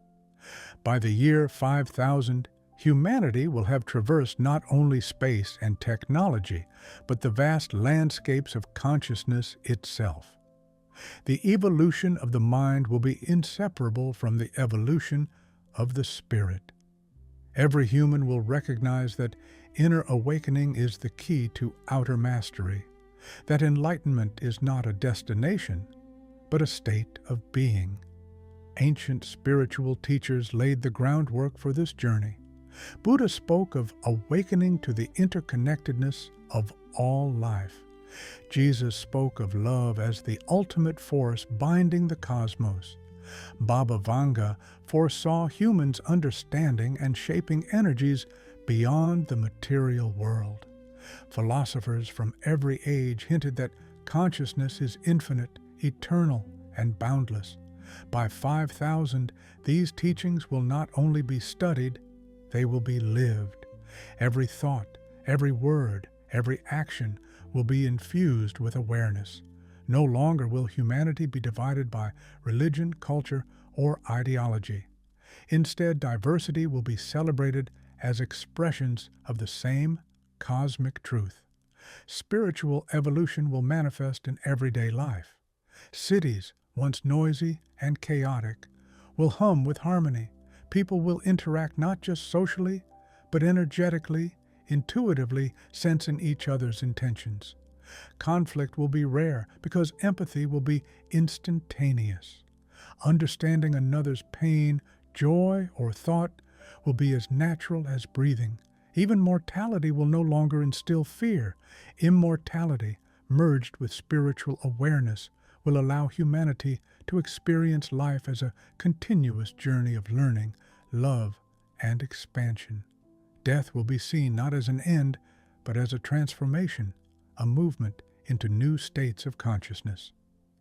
Speaker 1: By the year 5000, humanity will have traversed not only space and technology, but the vast landscapes of consciousness itself. The evolution of the mind will be inseparable from the evolution of the spirit. Every human will recognize that inner awakening is the key to outer mastery, that enlightenment is not a destination, but a state of being. Ancient spiritual teachers laid the groundwork for this journey. Buddha spoke of awakening to the interconnectedness of all life. Jesus spoke of love as the ultimate force binding the cosmos. Baba Vanga foresaw humans understanding and shaping energies beyond the material world. Philosophers from every age hinted that consciousness is infinite, eternal, and boundless. By 5000, these teachings will not only be studied, they will be lived. Every thought, every word, every action will be infused with awareness. No longer will humanity be divided by religion, culture, or ideology. Instead, diversity will be celebrated as expressions of the same cosmic truth. Spiritual evolution will manifest in everyday life. Cities, once noisy and chaotic, will hum with harmony. People will interact not just socially, but energetically, intuitively sensing each other's intentions. Conflict will be rare because empathy will be instantaneous. Understanding another's pain, joy, or thought will be as natural as breathing. Even mortality will no longer instill fear. Immortality, merged with spiritual awareness, will allow humanity to experience life as a continuous journey of learning, love, and expansion. Death will be seen not as an end, but as a transformation, a movement into new states of consciousness.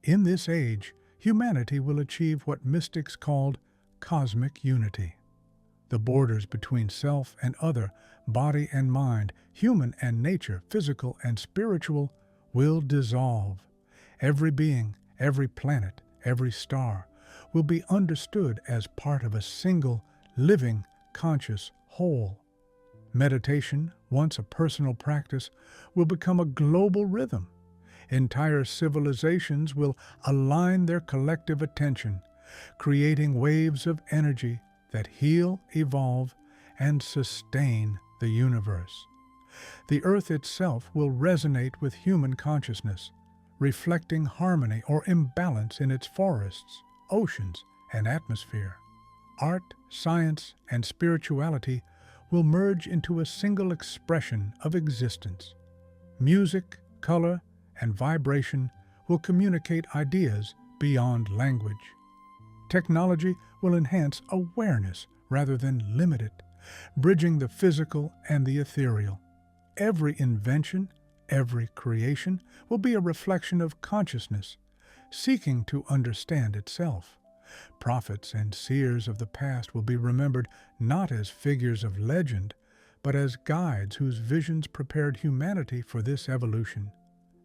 Speaker 1: In this age, humanity will achieve what mystics called cosmic unity. The borders between self and other, body and mind, human and nature, physical and spiritual, will dissolve. Every being, every planet, every star will be understood as part of a single, living, conscious whole. Meditation, once a personal practice, will become a global rhythm. Entire civilizations will align their collective attention, creating waves of energy that heal, evolve, and sustain the universe. The earth itself will resonate with human consciousness, reflecting harmony or imbalance in its forests, oceans, and atmosphere. Art, science, and spirituality will merge into a single expression of existence. Music, color, and vibration will communicate ideas beyond language. Technology will enhance awareness rather than limit it, bridging the physical and the ethereal. Every invention, every creation will be a reflection of consciousness, seeking to understand itself. Prophets and seers of the past will be remembered not as figures of legend, but as guides whose visions prepared humanity for this evolution.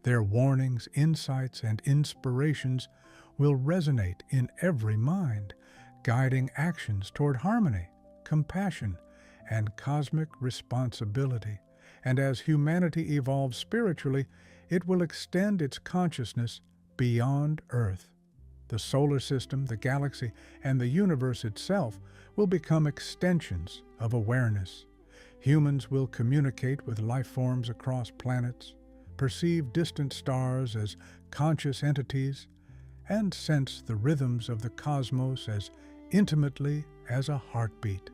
Speaker 1: Their warnings, insights, and inspirations will resonate in every mind, guiding actions toward harmony, compassion, and cosmic responsibility. And as humanity evolves spiritually, it will extend its consciousness beyond Earth. The solar system, the galaxy, and the universe itself will become extensions of awareness. Humans will communicate with life forms across planets, perceive distant stars as conscious entities, and sense the rhythms of the cosmos as intimately as a heartbeat.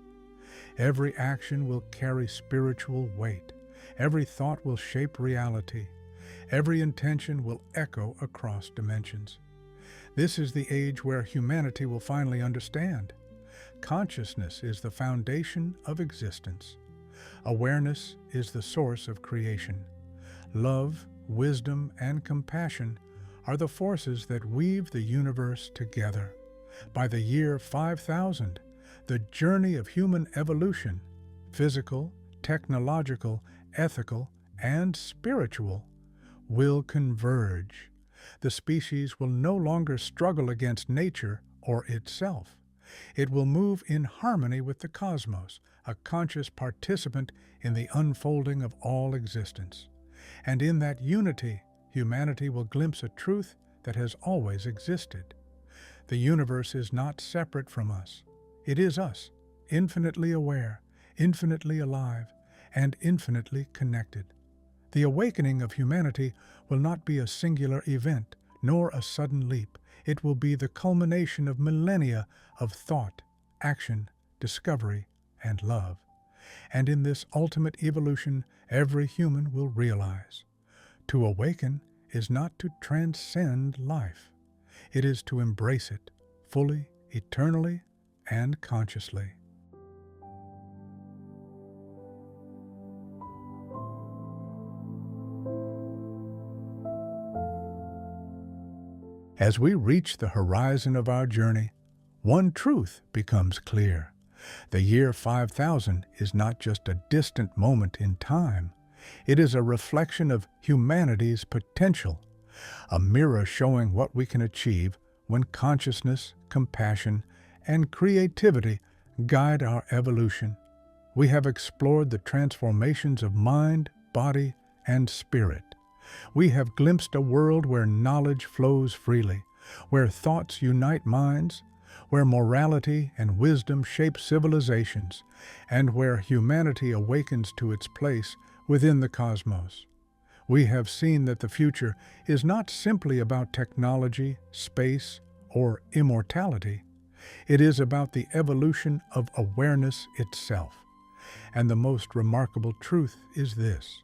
Speaker 1: Every action will carry spiritual weight. Every thought will shape reality. Every intention will echo across dimensions. This is the age where humanity will finally understand. Consciousness is the foundation of existence. Awareness is the source of creation. Love, wisdom, and compassion are the forces that weave the universe together. By the year 5000, the journey of human evolution, physical, technological, ethical, and spiritual, will converge. The species will no longer struggle against nature or itself. It will move in harmony with the cosmos, a conscious participant in the unfolding of all existence. And in that unity, humanity will glimpse a truth that has always existed. The universe is not separate from us. It is us, infinitely aware, infinitely alive, and infinitely connected. The awakening of humanity will not be a singular event, nor a sudden leap. It will be the culmination of millennia of thought, action, discovery, and love. And in this ultimate evolution, every human will realize: to awaken is not to transcend life. It is to embrace it fully, eternally, and consciously. As we reach the horizon of our journey, one truth becomes clear. The year 5000 is not just a distant moment in time. It is a reflection of humanity's potential, a mirror showing what we can achieve when consciousness, compassion, and creativity guide our evolution. We have explored the transformations of mind, body, and spirit. We have glimpsed a world where knowledge flows freely, where thoughts unite minds, where morality and wisdom shape civilizations, and where humanity awakens to its place within the cosmos. We have seen that the future is not simply about technology, space, or immortality. It is about the evolution of awareness itself. And the most remarkable truth is this: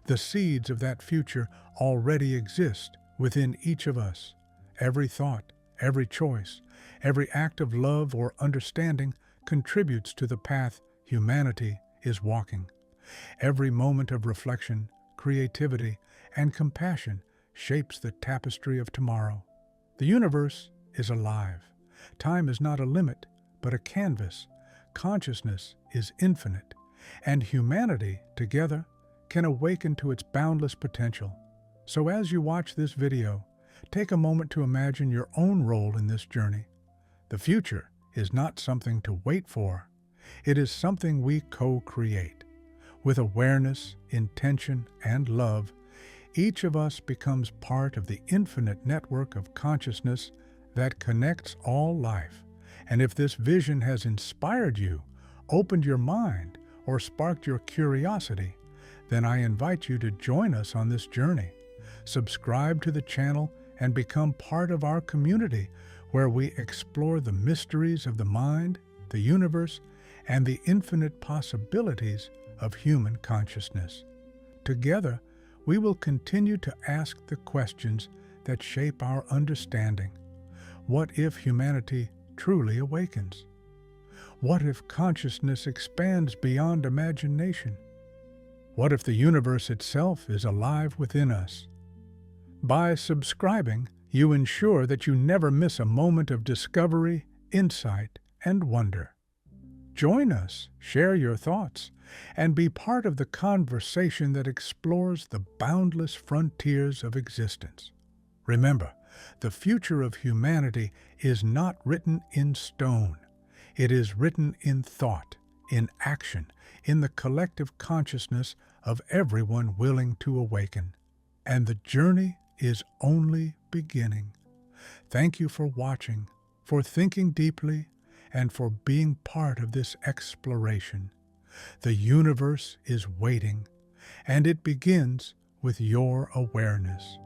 Speaker 1: the seeds of that future already exist within each of us. Every thought, every choice, every act of love or understanding contributes to the path humanity is walking. Every moment of reflection, creativity, and compassion shapes the tapestry of tomorrow. The universe is alive. Time is not a limit, but a canvas. Consciousness is infinite, and humanity, together, can awaken to its boundless potential. So as you watch this video, take a moment to imagine your own role in this journey. The future is not something to wait for. It is something we co-create. With awareness, intention, and love, each of us becomes part of the infinite network of consciousness that connects all life. And if this vision has inspired you, opened your mind, or sparked your curiosity, then I invite you to join us on this journey. Subscribe to the channel and become part of our community, where we explore the mysteries of the mind, the universe, and the infinite possibilities of human consciousness. Together, we will continue to ask the questions that shape our understanding. What if humanity truly awakens? What if consciousness expands beyond imagination? What if the universe itself is alive within us? By subscribing, you ensure that you never miss a moment of discovery, insight, and wonder. Join us, share your thoughts, and be part of the conversation that explores the boundless frontiers of existence. Remember, the future of humanity is not written in stone. It is written in thought, in action, in the collective consciousness of everyone willing to awaken. And the journey is only beginning. Thank you for watching, for thinking deeply, and for being part of this exploration. The universe is waiting, and it begins with your awareness.